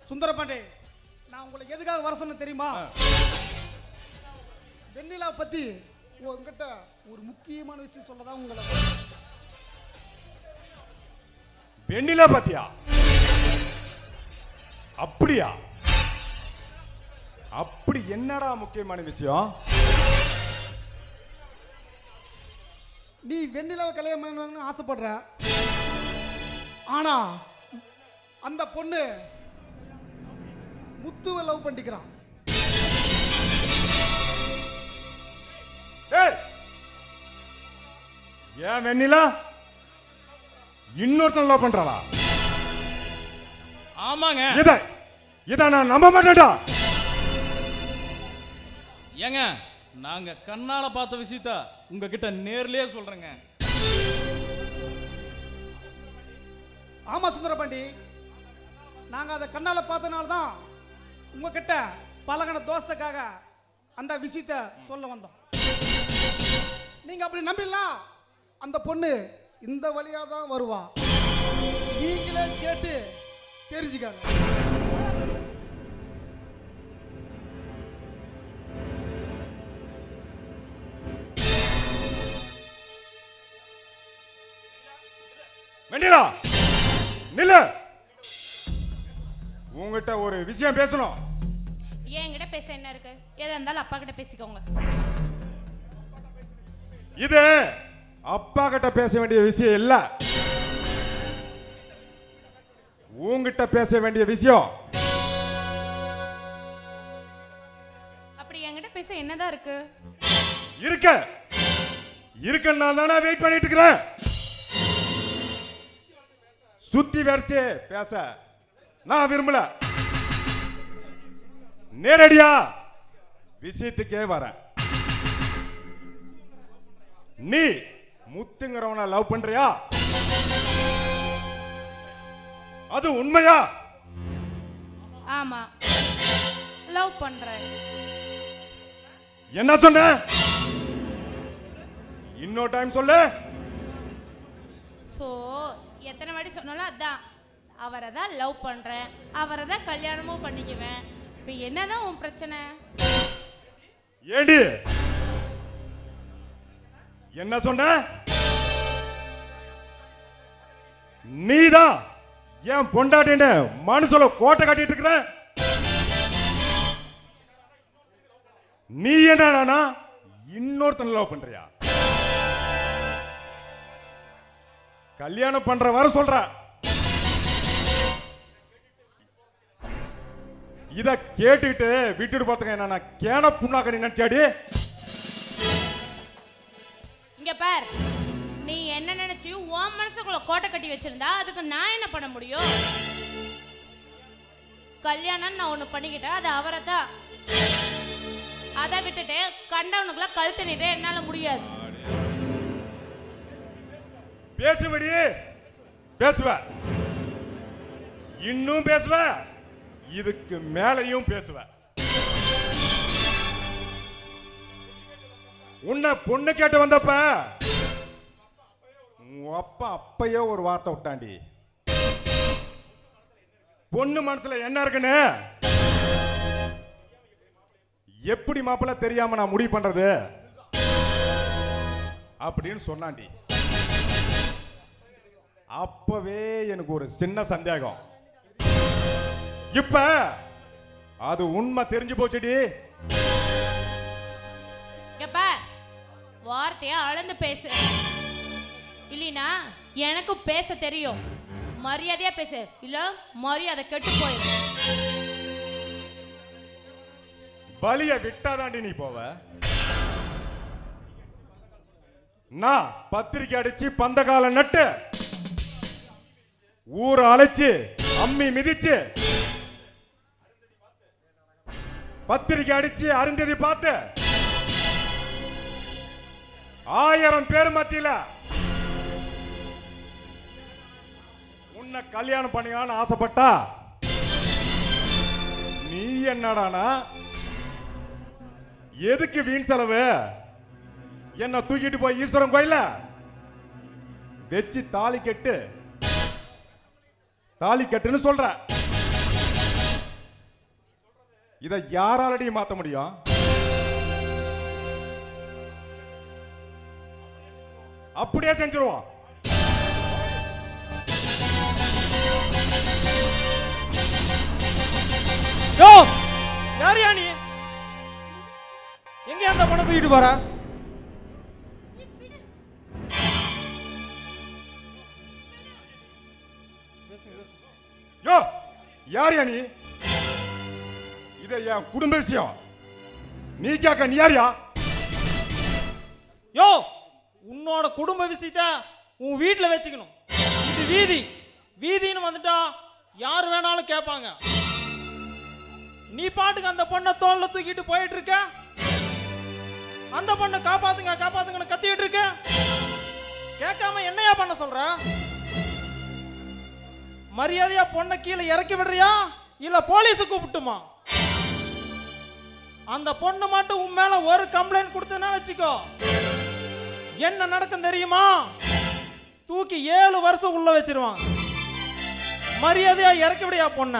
சுந்தரபாண்டி, நான் உங்களுக்கு எதுக்காக வர சொன்ன தெரியுமா? வெண்ணிலா பத்தி உங்ககிட்ட ஒரு முக்கியமான விஷயம் சொல்லதான் உங்களை. வெண்ணிலா பத்தியா? அப்படியா? அப்படி என்னடா முக்கியமான விஷயம்? நீ வெண்ணிலாவை கல்யாணம் பண்ணணும்னு ஆசைப்படுற, ஆனா அந்த பொண்ணு முத்துவை லவ் பண்ணிக்கிறான். ஏன் வெண்ணிலா இன்னொருத்தன் லவ் பண்றாளா? ஆமாங்க. இத நான் நம்ப மாட்டேன்டா. ஏங்க, நாங்க கண்ணால பார்த்த விஷயத்த உங்ககிட்ட நேர்லயே சொல்றேங்க. ஆமா சுந்தரபாண்டி, நாங்க அதை கண்ணால பார்த்தனால தான் உங்ககிட்ட பழகின தோஸ்துக்காக அந்த விஷயத்த சொல்ல வந்தோம். நீங்க அப்படி நம்பிடலாம். அந்த பொண்ணு இந்த வழியா தான் வருவா. நீங்களே கேட்டு தெரிஞ்சுக்காங்க. வெண்ணிலா நில்லு, உங்ககிட்ட ஒரு விஷயம் பேசணும். என்கிட்ட பேச என்ன இருக்கு? எதா இருந்தாலும் அப்பா கிட்ட பேசிக்கோங்க. இது அப்பா கிட்ட பேச வேண்டிய விஷயம் இல்ல, உங்ககிட்ட பேச வேண்டிய விஷயம். அப்படி என்கிட்ட பேச என்னதான் இருக்கு? இருக்குன்னா தானே வெயிட் பண்ணிட்டு இருக்கிறேன். சுத்தி வரைச்சு பேச நான் விரும்பல. நேரடியா விஷயத்துக்கே வரேன். நீ முத்துங்கிறவனை லவ் பண்றியா? அது உண்மையா? ஆமா, லவ் பண்றேன். என்ன சொன்ன? இன்னொரு டைம் சொல்லு. சோ எத்தனை வாட்டி சொன்னாலும் அதான், அவரை தான் லவ் பண்றேன், அவரை தான் கல்யாணமும் பண்ணிக்குவேன். இப்ப என்னதான் உன் பிரச்சனை? ஏடி என்ன சொன்ன? நீதான் ஏன் பொண்டாட்டின்னு மனசுல கோட்டை கட்டிட்டு இருக்கிற. நீ என்ன இன்னொருத்தன் லவ் பண்றியா? கல்யாணம் பண்ற வர சொல்ற. இத கேட்டுக்கிட்டு விட்டுட்டு போறதுக்கு என்ன கேன புண்ணாக்க நினைச்சாடி? இங்க பார், நீ என்ன நினைச்சு உன் மனசுக்குள்ள கோட்டை கட்டி வச்சிருந்தா அதுக்கு நான் என்ன பண்ண முடியும்? கல்யாணம் நான் ஒண்ணு பண்ணிக்கிட்டேன், அது அவரை தான். அதை விட்டுட்டு கண்டவனுக்குள்ள கழுத்து நீட்ட என்னால முடியாது. பேசுவடி, பேசுவ, இன்னும் பேசுவ, இதுக்கு மேலையும் பேசுவ. உன்னை பொண்ணு கேட்டு வந்தப்ப உன் அப்பா அப்பயே ஒரு வார்த்தை விட்டாண்டி. பொண்ணு மனசுல என்ன இருக்குன்னு எப்படி மாப்பிள்ள தெரியாம நான் முடிவு பண்றது அப்படின்னு சொன்னாண்டி. அப்பவே எனக்கு ஒரு சின்ன சந்தேகம். இப்ப அது உண்மை தெரிஞ்சு போச்சுடி. வார்த்தையா அளந்து பேசு, இல்லைனா எனக்கு பேச தெரியும். மரியாதையா பேசு, இல்ல மரியாதை கெட்டு போயிடும். பலிய விட்டாதாண்டி நீ போவ. நான் பத்திரிக்கை அடிச்சு பந்தகால நட்டு ஊரை அழைச்சு அம்மி மிதிச்சு பத்திரிக்கை அடிச்சு அருந்ததி பார்த்து 1000 பேர் மத்தியில உன்னை கல்யாணம் பண்ணிக்கலாம்னு ஆசைப்பட்டா நீ என்னடானா எதுக்கு வீண் செலவு? என்ன தூக்கிட்டு போய் ஈஸ்வரன் கோயில வச்சு தாலி கட்டுன்னு சொல்ற. இதை யாராலடி மாத்த முடியும்? அப்படியே செஞ்சிருவோம். யோ யாரியா நீ? எங்க அந்த பொண்ணை தூக்கிட்டு போற? யோ யாரியா நீ? இதை என் குடும்ப விஷயம், நீ கேட்க நீ யாரியா? யோ உன்னோட குடும்ப விஷயத்தை உன் வீட்டில் வச்சுக்கணும். இது வீதி, வீதின்னு வந்துட்டா யார் வேணாலும் கேட்பாங்க. நீ பாட்டுக்கு அந்த பொண்ணை தோல்ல தூக்கிட்டு போயிட்டு இருக்க. அந்த பொண்ணை காப்பாத்துங்க காப்பாத்துங்கன்னு கத்திட்டு இருக்க. கேட்காம என்னையா பண்ண சொல்ற? மரியாதையா பொண்ணை கீழே இறக்கி விடுறியா இல்ல போலீஸை கூப்பிட்டுமா? அந்த பொண்ணு மட்டும் உன் மேல ஒரு கம்ப்ளைண்ட் கொடுத்தனா வச்சுக்கோ, என்ன நடக்கும் தெரியுமா? தூக்கி 7 வருஷம் உள்ள வச்சிருவான். மரியாதையா இறக்கி விடியா பொண்ண.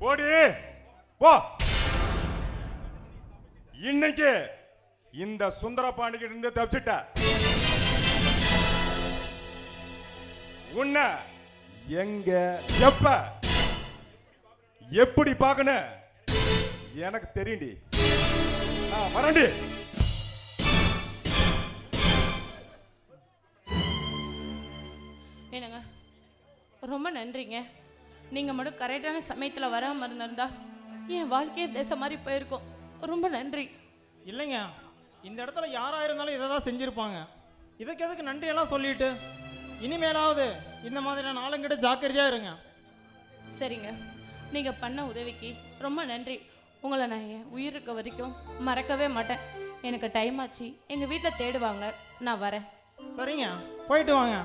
போடி போ. இன்னைக்கு இந்த சுந்தர பாண்டிகிட்ட இருந்து தப்பிச்சிட்ட. உன்னை எங்க எப்ப எப்படி பார்க்கணும் எனக்கு தெரியும்டி. வரண்டி. என்னங்க, ரொம்ப நன்றிங்க. நீங்க மட்டும் கரெக்டான சமயத்துல வராம இருந்திருந்தா என் வாழ்க்கையே தேச மாதிரி போயிருக்கும். ரொம்ப நன்றி. இல்லைங்க, இந்த இடத்துல யாரா இருந்தாலும் இதை தான் செஞ்சிருப்பாங்க. இதுக்கு எதுக்கு நன்றி எல்லாம் சொல்லிட்டு இனிமேலாவது இந்த மாதிரியான ஆளுங்கிட்ட ஜாக்கிரதையா இருங்க. சரிங்க, நீங்க பண்ண உதவிக்கு ரொம்ப நன்றி. உங்களை நான் என் உயிர் இருக்க வரைக்கும் மறக்கவே மாட்டேன். எனக்கு டைம் ஆச்சு, எங்க வீட்டில் தேடுவாங்க, நான் வரேன். சரிங்க, போயிட்டு வாங்க.